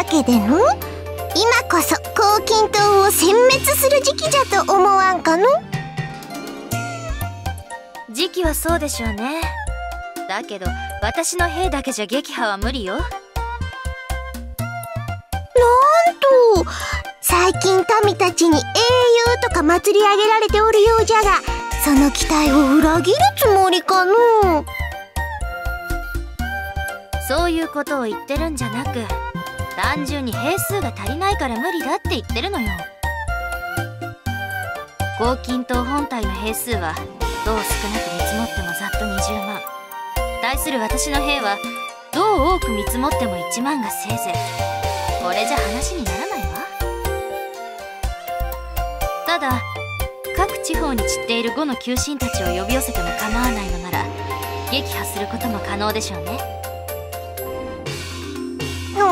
わけでの、今こそ黄金島を殲滅する時期じゃと思わんかの。時期はそうでしょうね。だけど私の兵だけじゃ撃破は無理よ。なんと最近民たちに英雄とか祭り上げられておるようじゃが、その期待を裏切るつもりかの。そういうことを言ってるんじゃなく、単純に兵数が足りないから無理だって言ってるのよ。黄金島本体の兵数はどう少なく見積もってもざっと20万。対する私の兵はどう多く見積もっても1万がせいぜい。これじゃ話にならないわ。ただ各地方に散っている5の求心たちを呼び寄せても構わないのなら、撃破することも可能でしょうね。な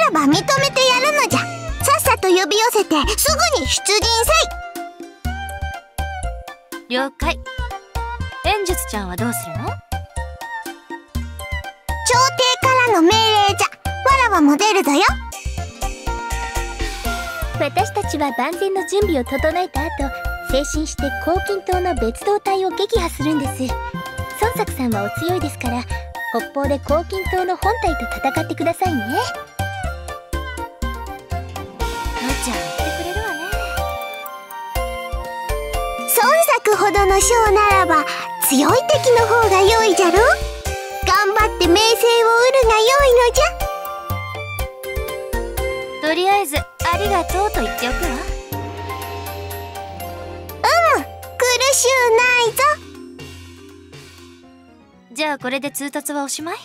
らば認めてやるのじゃ。さっさと呼び寄せてすぐに出陣せい。了解。演術ちゃんはどうするの？朝廷からの命令じゃ。わらわも出るぞよ。私たちは万全の準備を整えた後、精進して黄金島の別動隊を撃破するんです。孫作さんはお強いですから、北方で黄金島の本体と戦ってくださいね。むちゃ言ってくれるわね。孫作ほどの将ならば強い敵の方が良いじゃろ。頑張って名声を得るが良いのじゃ。とりあえずありがとうと言っておくわ。苦しゅうないぞ。じゃあこれで通達はおしまい？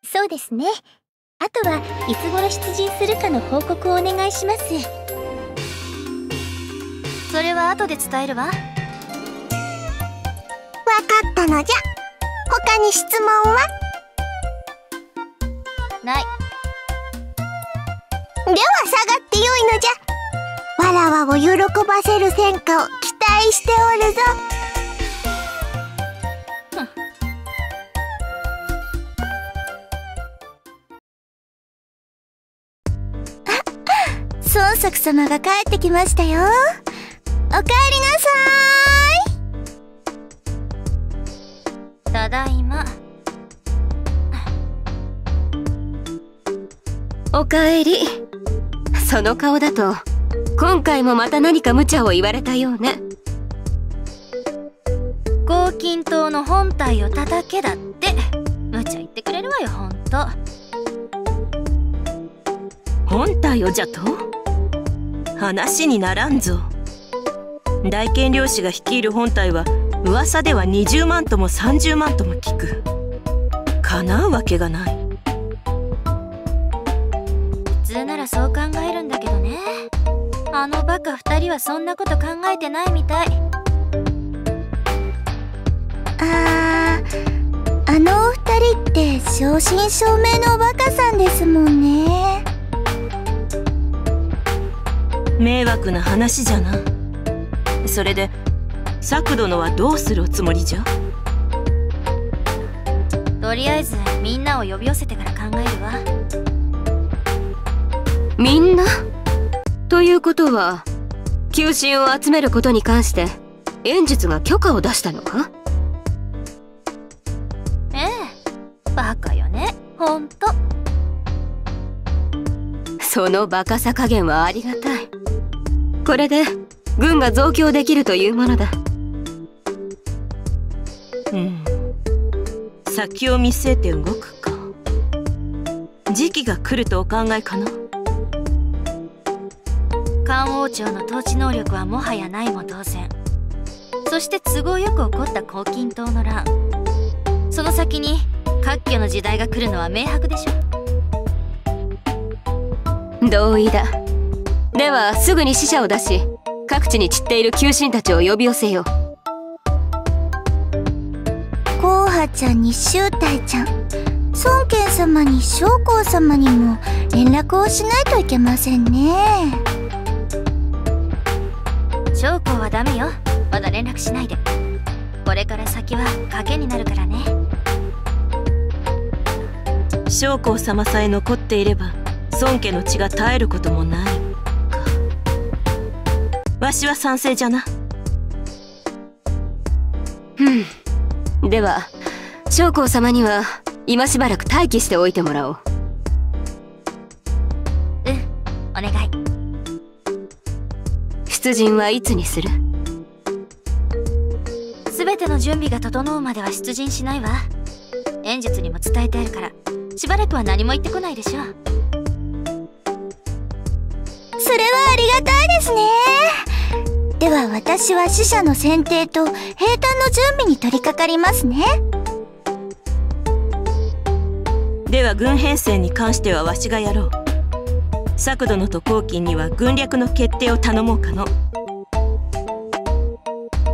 そうですね。あとはいつ頃出陣するかの報告をお願いします。それは後で伝えるわ。わかったのじゃ。他に質問は？ない。では下がってよいのじゃ。わらわを喜ばせる戦果を期待しておるぞ。孫作様が帰ってきましたよ。おかえりなさい。ただいま。おかえり。その顔だと今回もまた何か無茶を言われたようね。黄金島の本体を叩けだって無茶言ってくれるわよ。ほんと本体をじゃと？話にならんぞ。大剣領主が率いる本体は噂では20万とも30万とも聞く。叶うわけがない。普通ならそう考えるんだけどね。あのバカ2人はそんなこと考えてないみたい。あのお二人って正真正銘のおバカさんですもんね。迷惑な話じゃな。それで作殿はどうするおつもりじゃ？とりあえずみんなを呼び寄せてから考えるわ。みんな？ということは求心を集めることに関して演術が許可を出したのか？ええ、バカよね、ほんと。そのバカさ加減はありがたい。これで軍が増強できるというものだ。先を見据えて動くか。時期が来るとお考えかな。漢王朝の統治能力はもはやないも同然。そして都合よく起こった黄金島の乱、その先に割拠の時代が来るのは明白でしょ。同意だ。ではすぐに使者を出し、各地に散っている求心たちを呼び寄せよう。ゴーハちゃんにシュウタイちゃん、孫権様に将校様にも連絡をしないといけませんね。将校はダメよ。まだ連絡しないで。これから先は賭けになるからね。将校様さえ残っていれば孫家の血が絶えることもないか。わしは賛成じゃな。では将校様には今しばらく待機しておいてもらおう。お願い。出陣はいつにする？全ての準備が整うまでは出陣しないわ。演術にも伝えてあるからしばらくは何も言ってこないでしょ。それはありがたいですね。では私は死者の選定と兵站の準備に取り掛かりますね。では軍編成に関してはわしがやろう。作殿と黄金には軍略の決定を頼もうかの。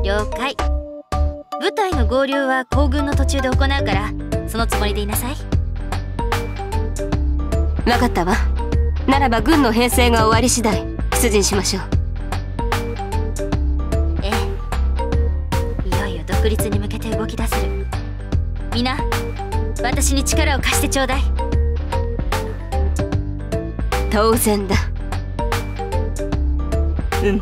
了解。部隊の合流は行軍の途中で行うからそのつもりでいなさい。分かったわ。ならば軍の編成が終わり次第出陣しましょう。ええ、いよいよ独立に向けて動き出せる。みんな私に力を貸してちょうだい。当然だ。うん。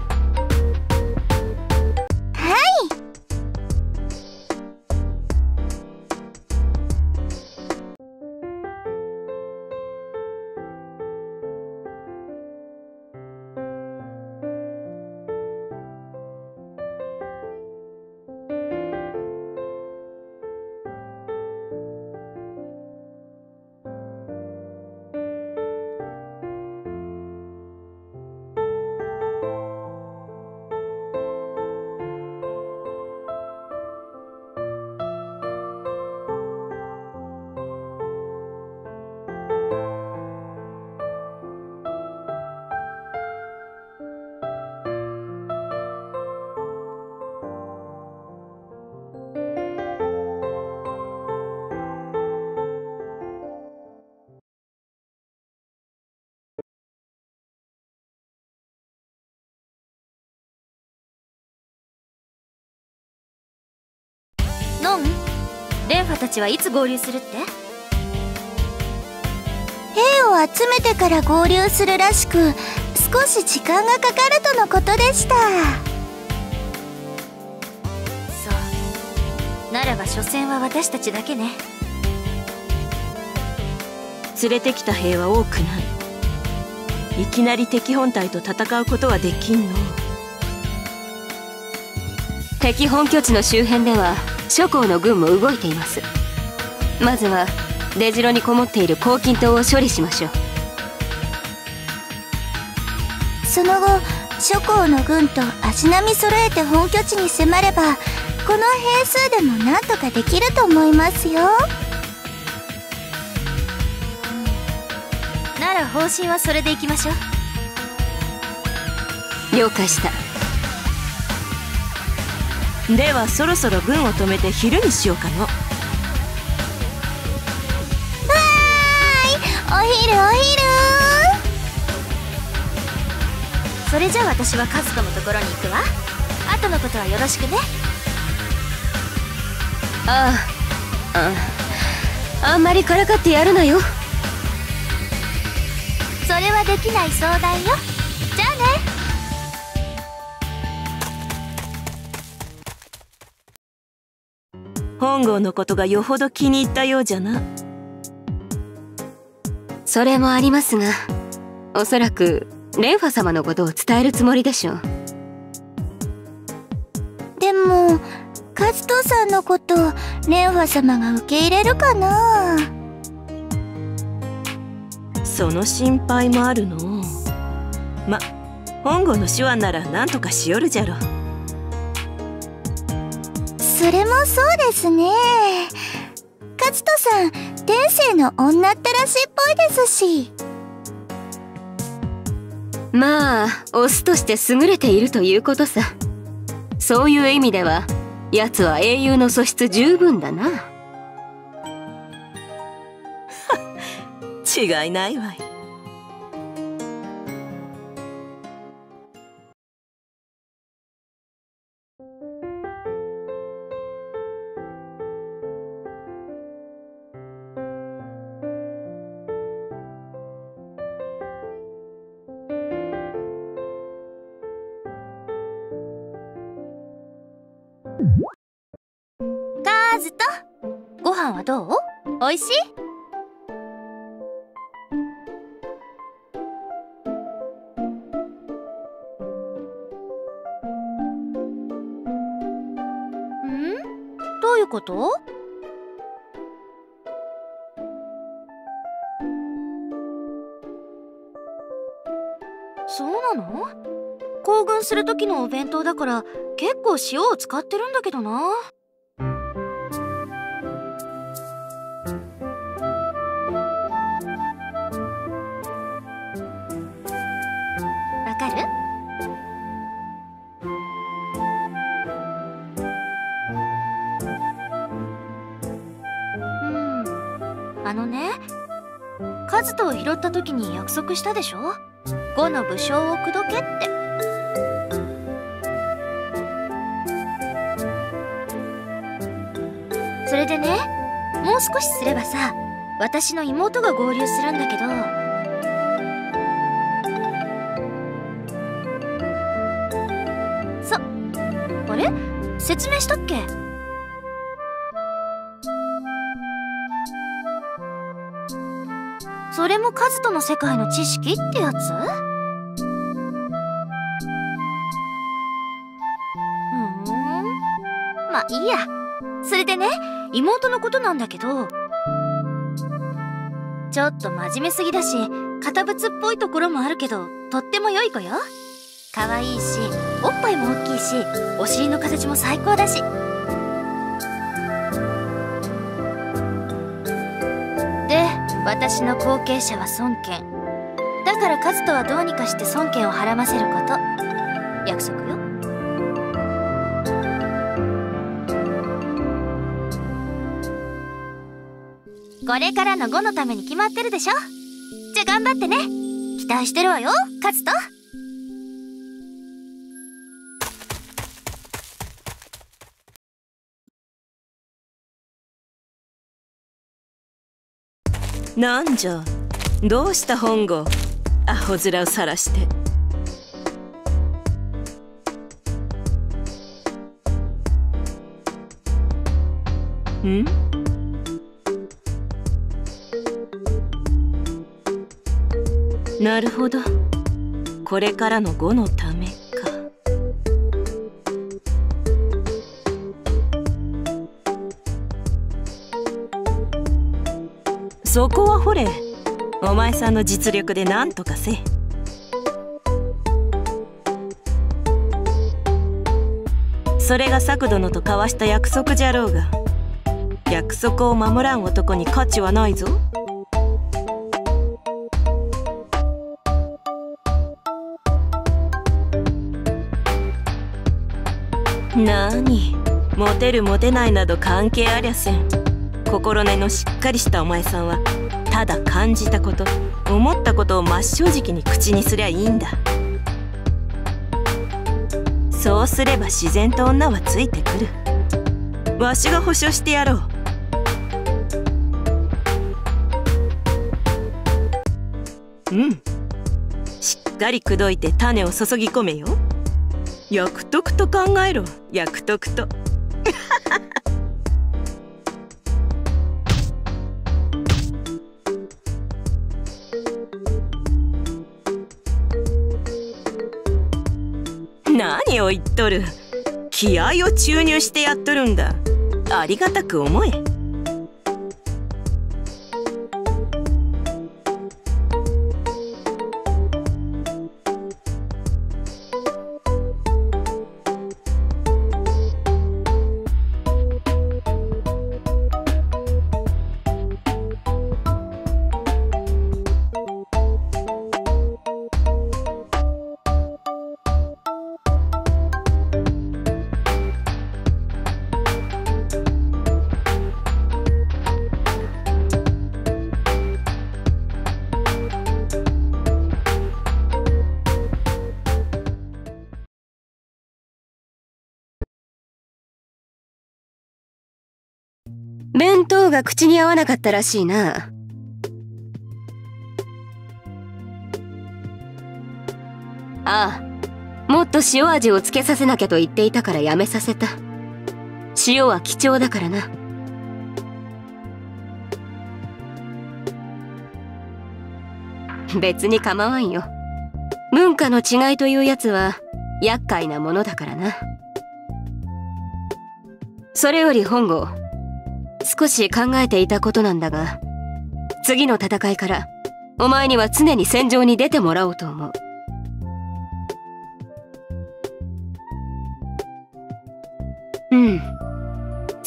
ノン、レンファたちはいつ合流するって？兵を集めてから合流するらしく、少し時間がかかるとのことでした。そうならば所詮は私たちだけね。連れてきた兵は多くない。いきなり敵本体と戦うことはできんの。敵本拠地の周辺では諸侯の軍も動いています。まずは出城にこもっている黄金島を処理しましょう。その後諸侯の軍と足並み揃えて本拠地に迫れば、この兵数でもなんとかできると思いますよ。なら方針はそれでいきましょう。了解した。ではそろそろ軍を止めて昼にしようかの。お昼お昼。それじゃあ私はカズトのところに行くわ。後のことはよろしくね。あんまりからかってやるなよ。それはできない相談よ。じゃあね。本郷のことがよほど気に入ったようじゃな。それもありますが、おそらくレンファ様のことを伝えるつもりでしょう。でもカズトさんのことレンファ様が受け入れるかな。その心配もあるの。ま、本郷の手腕なら何とかしよるじゃろ。それもそうですね。カズトさん天性の女ったらしいっぽいですし。まあオスとして優れているということさ。そういう意味では奴は英雄の素質十分だな。違いないわい。ずと、ご飯はどう？おいしい？どういうこと？そうなの？行軍する時のお弁当だから結構塩を使ってるんだけどな。わかる？カズトを拾った時に約束したでしょ？5の武将を口説けって。それでね、もう少しすればさ、私の妹が合流するんだけど、あれ？説明したっけ？それもカズトの世界の知識ってやつ？まあいいや。それでね、妹のことなんだけど、ちょっと真面目すぎだし堅物っぽいところもあるけど、とっても良い子よ。可愛いし、おっぱいも大きいし、お尻の形も最高だし。で、私の後継者は孫権だから、カズトはどうにかして孫権をはらませること。約束よ。これからの5のために決まってるでしょ。じゃあ頑張ってね。期待してるわよ、カズト。なんじゃ、どうした本郷、アホ面をさらして。ん？なるほど、これからの5のためか。そこはほれ、お前さんの実力でなんとかせえ。それが作殿と交わした約束じゃろうが、約束を守らん男に価値はないぞ。なに、モテるモテないなど関係ありゃせん。心根のしっかりしたお前さんは、ただ感じたこと、思ったことを真っ正直に口にすりゃいいんだ。そうすれば自然と女はついてくる。わしが保証してやろう。しっかり口説いて種を注ぎ込めよ。役得と考えろ、役得と。何を言っとる。気合を注入してやっとるんだ。ありがたく思え。弁当が口に合わなかったらしいな。ああ、もっと塩味をつけさせなきゃと言っていたからやめさせた。塩は貴重だからな。別に構わんよ。文化の違いというやつは厄介なものだからな。それより本郷、少し考えていたことなんだが、次の戦いからお前には常に戦場に出てもらおうと思う。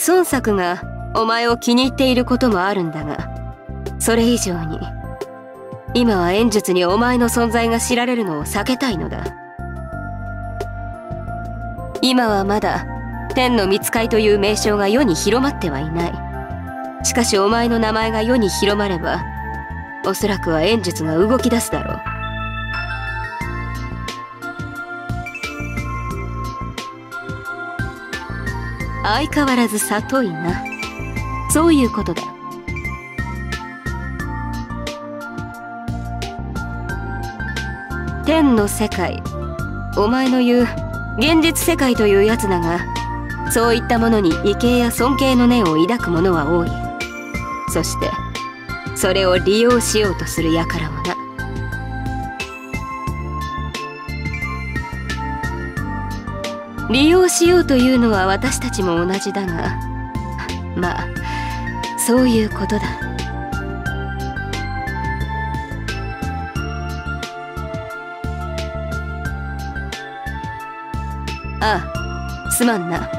孫作がお前を気に入っていることもあるんだが、それ以上に今は炎術にお前の存在が知られるのを避けたいのだ。今はまだ天の御使いという名称が世に広まってはいない。しかしお前の名前が世に広まれば、おそらくは炎術が動き出すだろう。相変わらず里いな。そういうことだ。天の世界、お前の言う現実世界というやつだが、そういったものに畏敬や尊敬の念を抱く者は多い。そしてそれを利用しようとする輩もな。利用しようというのは私たちも同じだが、まあそういうことだ。ああ、すまんな。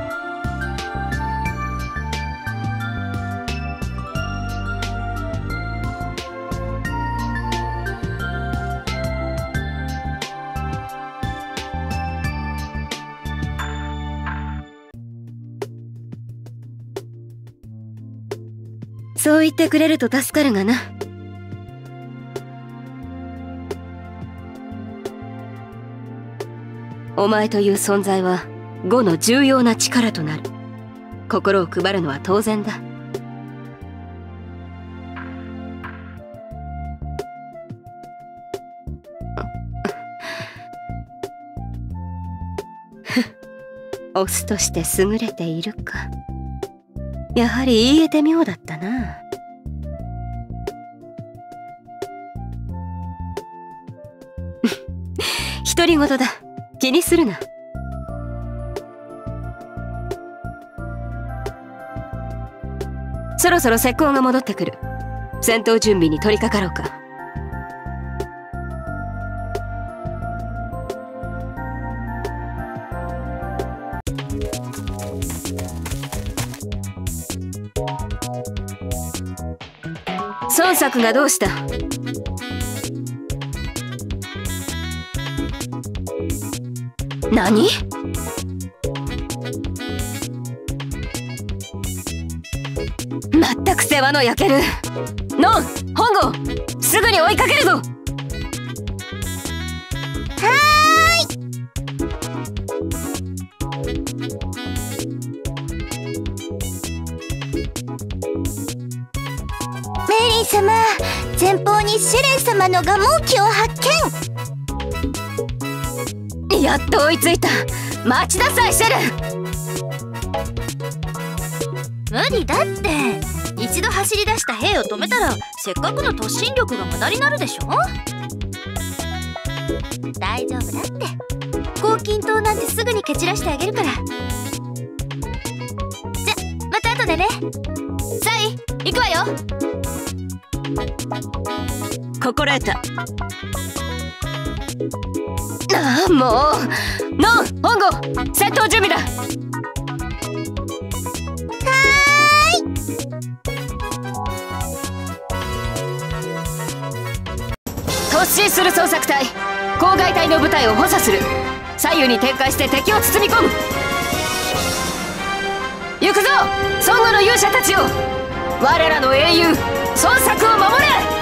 そう言ってくれると助かるがな。お前という存在は呉の重要な力となる。心を配るのは当然だ。オスとして優れているか。やはり言えて妙だったな。独り言だ。気にするな。そろそろ石膏が戻ってくる。戦闘準備に取り掛かろうか。孫作がどうした？何？まったく世話の焼ける。ノン、本郷、すぐに追いかけるぞ。メリー様、前方にシュレン様の蒲生機を発見。やっと追いついた。待ちなさい、シェル。無理だって。一度走り出した兵を止めたらせっかくの突進力が無駄になるでしょ。大丈夫だって。黄金塔なんてすぐに蹴散らしてあげるから。じゃ、また後でね。サイ、行くわよ。心得た。ああ、もう。ノン、本郷、戦闘準備だ。突進する捜索隊。郊外隊の部隊を補佐する。左右に展開して敵を包み込む。行くぞ、孫悟の勇者たちよ。我らの英雄孫作を守れ。